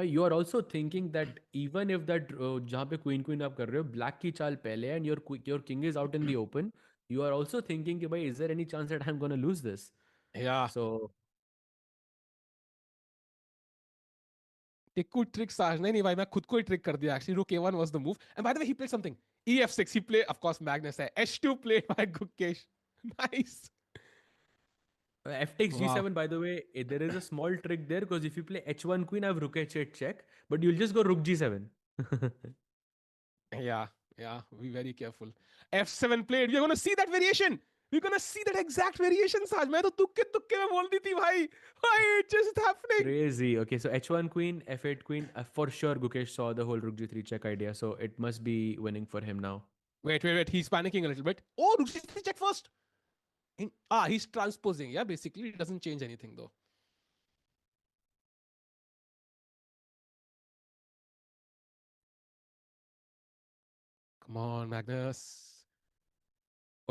You are also thinking that even if that जहाँ पे queen आप कर रहे हो black की चाल पहले है and your king is out in the open, you are also thinking कि भाई is there any chance that I'm gonna lose this? Yeah. So एक कोई ट्रिक साज नहीं नहीं भाई मैं खुद को ही ट्रिक कर दिया एक्चुअली रुक a1 was the move and by the way he played something ef6 he played of course Magnus है h2 played by Gukesh nice f takes wow g7, by the way, there is a small trick there because if you play h1 queen, I have rook h8 check, but you'll just go rook g7. yeah yeah be very careful f7 played we're gonna see that variation we're gonna see that exact variation साज मैं तो तुक्के तुक्के में बोल दी थी भाई why it's just happening Crazy. Okay, so h1 queen, f8 queen. For sure, Gukesh saw the whole rook g3 check idea, so it must be winning for him now. wait he's panicking a little bit oh rook c3 check first he's transposing yeah basically it doesn't change anything though come on Magnus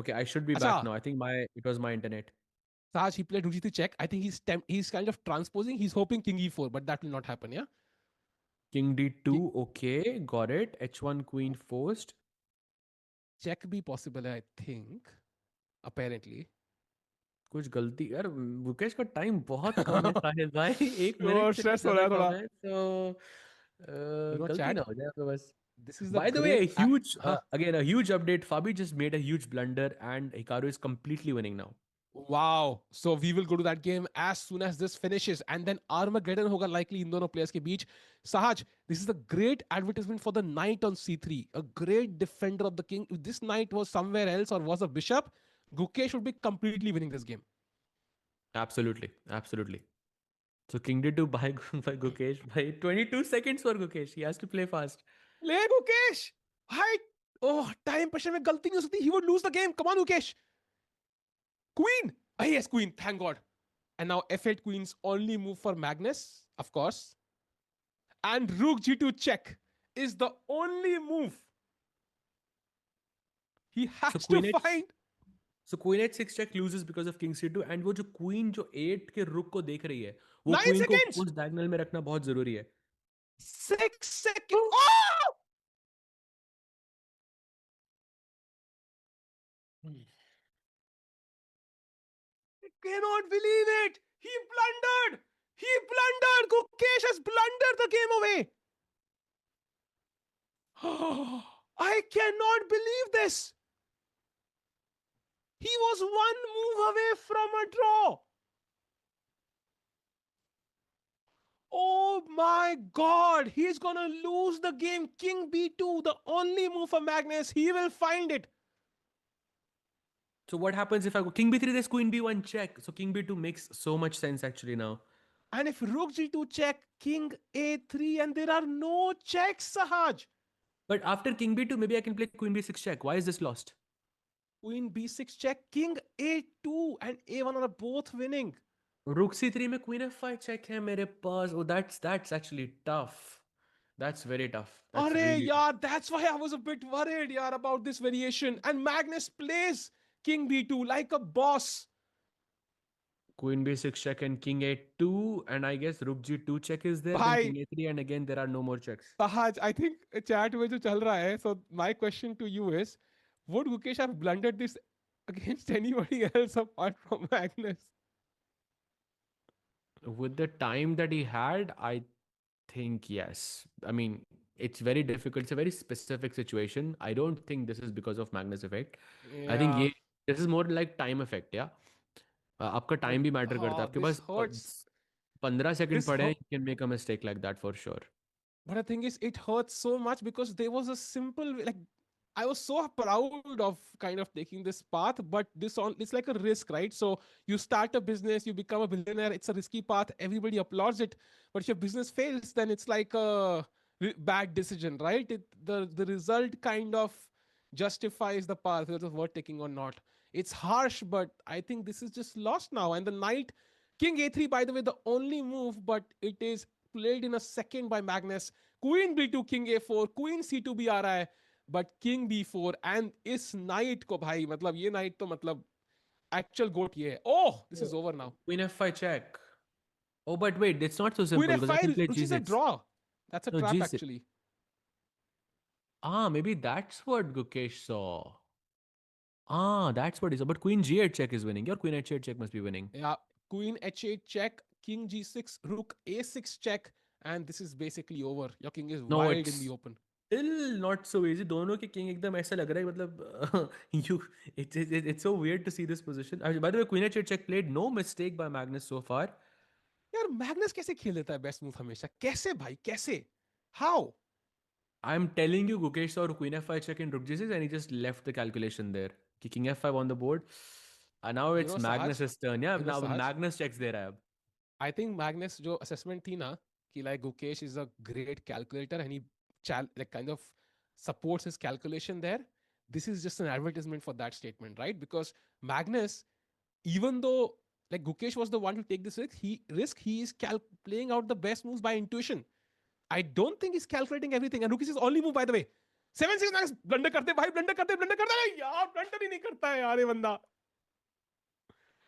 Okay, I should be अच्छा back now. I think my it was my internet. Saj, he played Rujiti check. I think he's kind of transposing. He's hoping King E4, but that will not happen. Yeah. King King, d2. Okay, got it. h1 queen forced. check be possible. I think apparently. कुछ गलती यार, मुकेश का time बहुत कम है साहिल भाई। 1 minute और से भी स्ट्रेस हो रहा ज्यादा है कम थोड़ा है, तो गलती chat. ना हो जाए तो बस। This is the By the way, great. a huge Huh. again a huge update. Fabi just made a huge blunder and Hikaru is completely winning now. Wow. So we will go to that game as soon as this finishes, and then Armageddon hoga likely in दोनों players के बीच. Sahaj, this is a great advertisement for the knight on c3. A great defender of the king. If this knight was somewhere else or was a bishop, Gukesh would be completely winning this game. Absolutely, absolutely. So King d2 by by Gukesh by 22 seconds for Gukesh. He has to play fast. ले Gukesh. Hi. Oh, time pressure में गलती नहीं हो सकती. He would lose the game. Come on, Gukesh. Queen. Ah, yes, queen. Thank God. And now f8 queen's only move for Magnus, of course. And rook g2 check is the only move he So has to Queen H find. So queen h6 check loses because of king c2, and वो जो queen जो 8 के रुक को देख रही है, वो 9 queen को seconds. उस diagonal में रखना बहुत जरूरी है। 6 seconds. Oh! I cannot believe it. He blundered. He blundered. Gukesh has blundered the game away. I cannot believe this. He was one move away from a draw. Oh my God. He's going to lose the game. King b2, the only move for Magnus. He will find it. So what happens if I go king b3? There's queen b1 check. So king b2 makes so much sense actually now. And if rook g2 check, king a3, and there are no checks, Sahaj. But after king b2, maybe I can play queen b6 check. Why is this lost? Queen b6 check, king a2, and a1 are both winning. Rook c3 में queen f5 check है मेरे पास. Oh, that's actually tough. That's very tough. That's Arey, really tough. yeah, that's why I was a bit worried, yeah, about this variation. And Magnus plays king b2 like a boss. Queen b6 check and king a2, and I guess rook g2 check is there. Then Bhai, king a3, and again there are no more checks. Sahaj, I think chat में जो चल रहा है, so my question to you is, would Gukesh have blundered this against anybody else apart from Magnus? With the time that he had, I think yes. I mean, it's very difficult. It's a very specific situation. I don't think this is because of Magnus effect. I think Yeah, this is more like time effect, yeah. आपका but time भी matter करता है, आपके this pass hurts. 15 second This पड़े हैं, hurt. you can make a mistake like that for sure. But the thing is, it hurts so much because there was a simple like I was so proud of kind of taking this path, but this on it's like a risk, right? So you start a business, you become a billionaire. It's a risky path. Everybody applauds it, but if your business fails, then it's like a bad decision, right? The result kind of justifies the path whether it's worth taking or not. It's harsh, but I think this is just lost now. And the knight, king a3, by the way, the only move, but it is played in a second by Magnus. Queen b2, king a4, queen c2 भी आ रहा है, but king b4 and इस knight को भाई मतलब ये knight तो मतलब actual goat ये है. Oh, this is Oh, over now. queen f5 check. Oh, but wait, it's not so Queen simple because I can f5, play which is a g6. draw. That's a No, trap G6. actually. Maybe that's what Gukesh saw. That's what he saw. But Queen G8 check is winning. Your Queen H8 check must be winning. Yeah, Queen H8 check, King G6, Rook A6 check, and this is basically over. Your king is No, wide in the it's open. still not so easy. दोनों के king एकदम ऐसा लग रहा है मतलब you it's so weird to see this position. By the way, Queen H8 check played, no mistake by Magnus so far. यार Magnus कैसे खेल लेता है बेस्ट मूव हमेशा? कैसे भाई, कैसे? How? I'm telling you, Gukesh saw Queen F5 check in Rook G6 and he just left the calculation there. King F5 on the board. And now You it's know Saj, Magnus's turn. Yeah, you know now Saj, Magnus checks there. Ab. I think Magnus जो assessment थी ना कि like Gukesh is a great calculator and he like kind of supports his calculation there. This is just an advertisement for that statement, right? Because Magnus, even though like Gukesh was the one to take this risk, he is playing out the best moves by intuition. I don't think he's calculating everything. And Gukesh is only move, by the way. 7-6 Magnus blunder करते भाई, blunder करते यार, blunder ही नहीं करता है यार ये बंदा.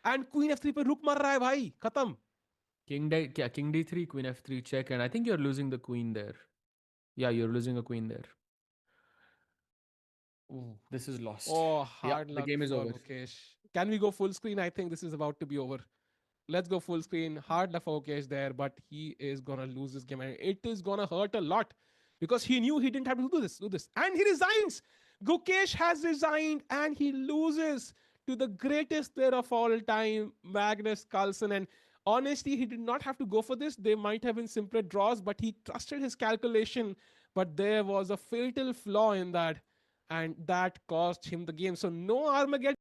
And Queen F3 पे रुक मार रहा है भाई, खत्म. King D3, Queen F3 check. And I think you're losing the queen there. Yeah, you're losing a queen there. Ooh, this is lost. Oh, Yeah, hard the luck game is for over. Gukesh. Can we go full screen? I think this is about to be over. Let's go full screen. Hard luck for Gukesh there, but he is gonna lose this game, and it is gonna hurt a lot because he knew he didn't have to do this, and he resigns. Gukesh has resigned, and he loses to the greatest player of all time, Magnus Carlsen. And honestly, he did not have to go for this. They might have been simpler draws, but he trusted his calculation. But there was a fatal flaw in that, and that cost him the game. So no Armageddon